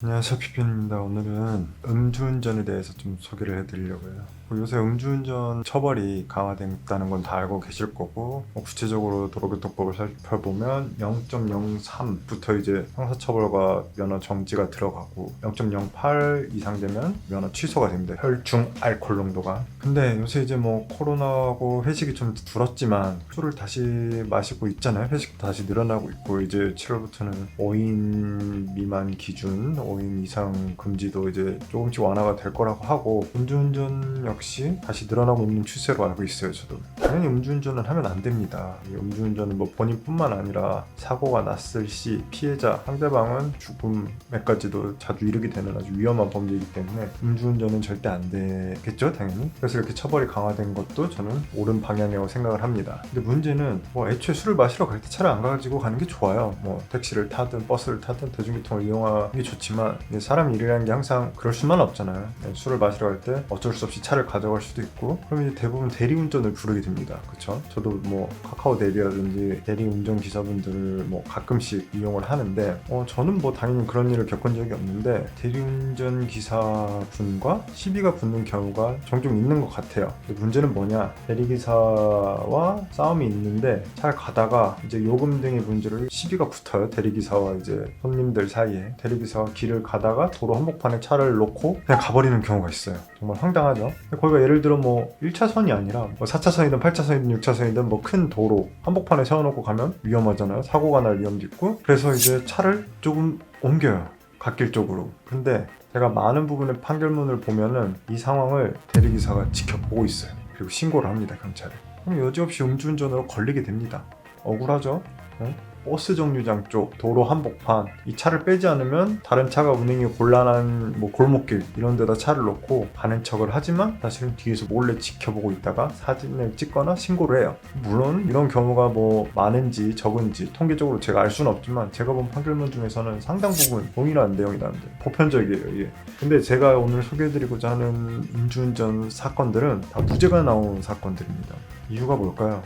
안녕하세요, 피피입니다. 오늘은 음주운전에 대해서 좀 소개를 해드리려고요. 요새 음주운전 처벌이 강화됐다는 건 다 알고 계실 거고, 구체적으로 도로교통법을 살펴보면 0.03부터 이제 형사처벌과 면허 정지가 들어가고 0.08 이상 되면 면허 취소가 됩니다. 혈중 알코올 농도가. 근데 요새 이제 뭐 코로나하고 회식이 좀 줄었지만 술을 다시 마시고 있잖아요. 회식도 다시 늘어나고 있고, 이제 7월부터는 5인 미만 기준 5인 이상 금지도 이제 조금씩 완화가 될 거라고 하고, 음주운전 역시 다시 늘어나고 있는 추세로 알고 있어요. 저도 당연히 음주운전은 하면 안 됩니다. 이 음주운전은 뭐 본인뿐만 아니라 사고가 났을 시 피해자 상대방은 죽음에까지도 자주 이르게 되는 아주 위험한 범죄이기 때문에 음주운전은 절대 안 되겠죠, 당연히. 그래서 이렇게 처벌이 강화된 것도 저는 옳은 방향이라고 생각을 합니다. 근데 문제는 뭐 애초에 술을 마시러 갈 때 차를 안 가지고 가는 게 좋아요. 뭐 택시를 타든 버스를 타든 대중교통을 이용하는 게 좋지만, 사람 일이라는 게 항상 그럴 수만 없잖아요. 술을 마시러 갈 때 어쩔 수 없이 차를 가져갈 수도 있고, 그럼 이제 대부분 대리운전을 부르게 됩니다. 그쵸? 저도 뭐 카카오 대리라든지 대리운전 기사분들을 뭐 가끔씩 이용을 하는데, 저는 뭐 당연히 그런 일을 겪은 적이 없는데 대리운전 기사분과 시비가 붙는 경우가 종종 있는 것 같아요. 근데 문제는 뭐냐, 대리기사와 싸움이 있는데 잘 가다가 이제 요금 등의 문제로 시비가 붙어요. 대리기사와 이제 손님들 사이에. 대리기사가 길을 가다가 도로 한복판에 차를 놓고 그냥 가버리는 경우가 있어요. 정말 황당하죠. 거기가 예를 들어 뭐 1차선이 아니라 뭐 4차선이든 8차선이든 6차선이든 뭐 큰 도로 한복판에 세워놓고 가면 위험하잖아요. 사고가 날 위험도 있고. 그래서 이제 차를 조금 옮겨요, 갓길 쪽으로. 근데 제가 많은 부분의 판결문을 보면은 이 상황을 대리기사가 지켜보고 있어요. 그리고 신고를 합니다, 경찰에. 그럼 여지없이 음주운전으로 걸리게 됩니다. 억울하죠? 네? 버스 정류장 쪽 도로 한복판, 이 차를 빼지 않으면 다른 차가 운행이 곤란한 뭐 골목길 이런 데다 차를 놓고 가는 척을 하지만 사실은 뒤에서 몰래 지켜보고 있다가 사진을 찍거나 신고를 해요. 물론 이런 경우가 뭐 많은지 적은지 통계적으로 제가 알 수는 없지만, 제가 본 판결문 중에서는 상당 부분 동일한 내용이 나는데 보편적이에요, 이게. 근데 제가 오늘 소개해드리고자 하는 음주운전 사건들은 다 무죄가 나온 사건들입니다. 이유가 뭘까요?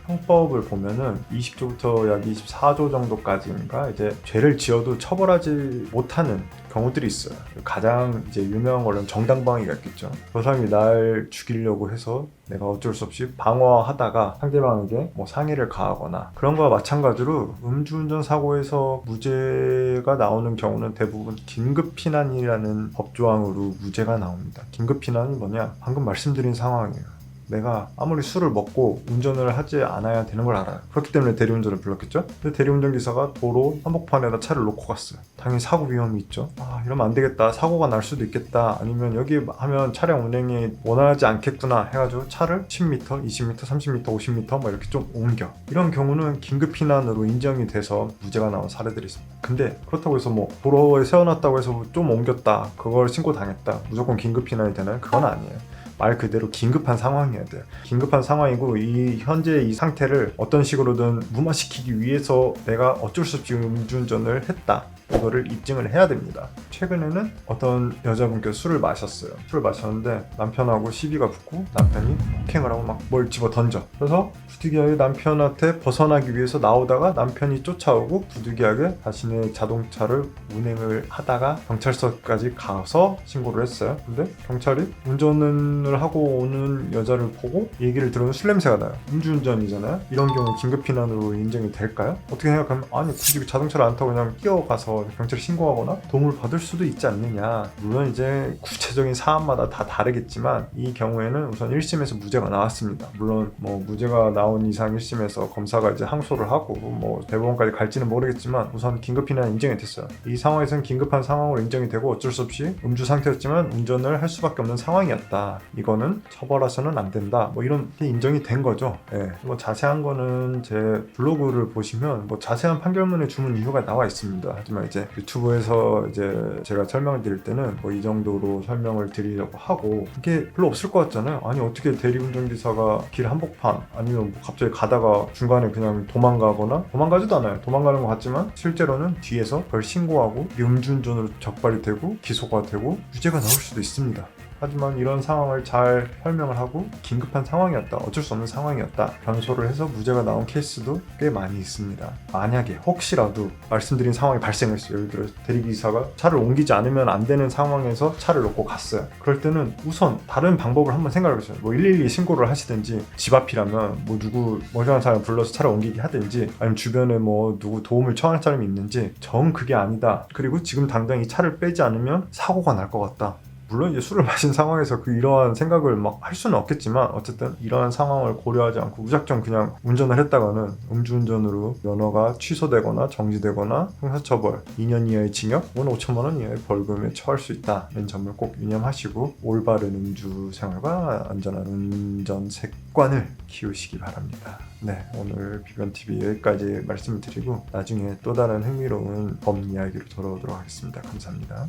형법을 보면은 20조부터 약 24조 정도까지인가 이제 죄를 지어도 처벌하지 못하는 경우들이 있어요. 가장 이제 유명한 거는 정당방위가 있겠죠. 그 사람이 날 죽이려고 해서 내가 어쩔 수 없이 방어하다가 상대방에게 뭐 상해를 가하거나, 그런 거와 마찬가지로 음주운전 사고에서 무죄가 나오는 경우는 대부분 긴급피난이라는 법조항으로 무죄가 나옵니다. 긴급피난이 뭐냐? 방금 말씀드린 상황이에요. 내가 아무리 술을 먹고 운전을 하지 않아야 되는 걸 알아요. 그렇기 때문에 대리운전을 불렀겠죠? 근데 대리운전 기사가 도로 한복판에다 차를 놓고 갔어요. 당연히 사고 위험이 있죠. 이러면 안 되겠다, 사고가 날 수도 있겠다, 아니면 여기 하면 차량 운행이 원활하지 않겠구나 해가지고 차를 10m, 20m, 30m, 50m 뭐 이렇게 좀 옮겨. 이런 경우는 긴급피난으로 인정이 돼서 무죄가 나온 사례들이 있습니다. 근데 그렇다고 해서 뭐 도로에 세워놨다고 해서 좀 옮겼다, 그걸 신고당했다, 무조건 긴급피난이 되나요? 그건 아니에요. 말 그대로 긴급한 상황이어야 돼요. 긴급한 상황이고, 이 현재 이 상태를 어떤 식으로든 무마시키기 위해서 내가 어쩔 수 없이 음주운전을 했다, 이거를 입증을 해야 됩니다. 최근에는 어떤 여자분께서 술을 마셨어요. 술을 마셨는데 남편하고 시비가 붙고 남편이 폭행을 하고 막 뭘 집어 던져. 그래서 부득이하게 남편한테 벗어나기 위해서 나오다가 남편이 쫓아오고 부득이하게 자신의 자동차를 운행을 하다가 경찰서까지 가서 신고를 했어요. 근데 경찰이 운전을 하고 오는 여자를 보고 얘기를 들으면 술 냄새가 나요. 음주운전이잖아요. 이런 경우 긴급피난으로 인정이 될까요? 어떻게 생각하면, 아니 굳이 자동차를 안 타고 그냥 뛰어가서 경찰에 신고하거나 도움을 받을 수도 있지 않느냐. 물론 이제 구체적인 사안마다 다 다르겠지만 이 경우에는 우선 1심에서 무죄가 나왔습니다. 물론 뭐 무죄가 나온 이상 1심에서 검사가 이제 항소를 하고 뭐 대법원까지 갈지는 모르겠지만 우선 긴급피난 인정이 됐어요. 이 상황에서는 긴급한 상황으로 인정이 되고 어쩔 수 없이 음주 상태였지만 운전을 할 수밖에 없는 상황이었다, 이거는 처벌해서는 안 된다, 뭐 이런 게 인정이 된 거죠. 뭐 자세한 거는 제 블로그를 보시면 뭐 자세한 판결문에 주문 이유가 나와 있습니다. 하지만 이제 유튜브에서 이제 제가 설명을 드릴 때는 뭐 이 정도로 설명을 드리려고 하고, 이게 별로 없을 것 같잖아요. 아니 어떻게 대리운전기사가 길 한복판 아니면 뭐 갑자기 가다가 중간에 그냥 도망가지도 않아요. 도망가는 것 같지만 실제로는 뒤에서 그걸 신고하고 음주운전으로 적발이 되고 기소가 되고 유죄가 나올 수도 있습니다. 하지만 이런 상황을 잘 설명을 하고 긴급한 상황이었다, 어쩔 수 없는 상황이었다 변소를 해서 무죄가 나온 케이스도 꽤 많이 있습니다. 만약에 혹시라도 말씀드린 상황이 발생했어요. 예를 들어 대리기사가 차를 옮기지 않으면 안 되는 상황에서 차를 놓고 갔어요. 그럴 때는 우선 다른 방법을 한번 생각해 보세요. 뭐 112 신고를 하시든지, 집 앞이라면 뭐 누구 멀쩡한 사람 불러서 차를 옮기게 하든지, 아니면 주변에 뭐 누구 도움을 청할 사람이 있는지, 정 그게 아니다, 그리고 지금 당장 이 차를 빼지 않으면 사고가 날 것 같다. 물론 이제 술을 마신 상황에서 이러한 생각을 막 할 수는 없겠지만, 어쨌든 이러한 상황을 고려하지 않고 무작정 그냥 운전을 했다가는 음주운전으로 면허가 취소되거나 정지되거나 형사처벌 2년 이하의 징역 혹은 5천만 원 이하의 벌금에 처할 수 있다는 점을 꼭 유념하시고 올바른 음주 생활과 안전한 운전 습관을 키우시기 바랍니다. 네, 오늘 비변TV 여기까지 말씀을 드리고 나중에 또 다른 흥미로운 법 이야기로 돌아오도록 하겠습니다. 감사합니다.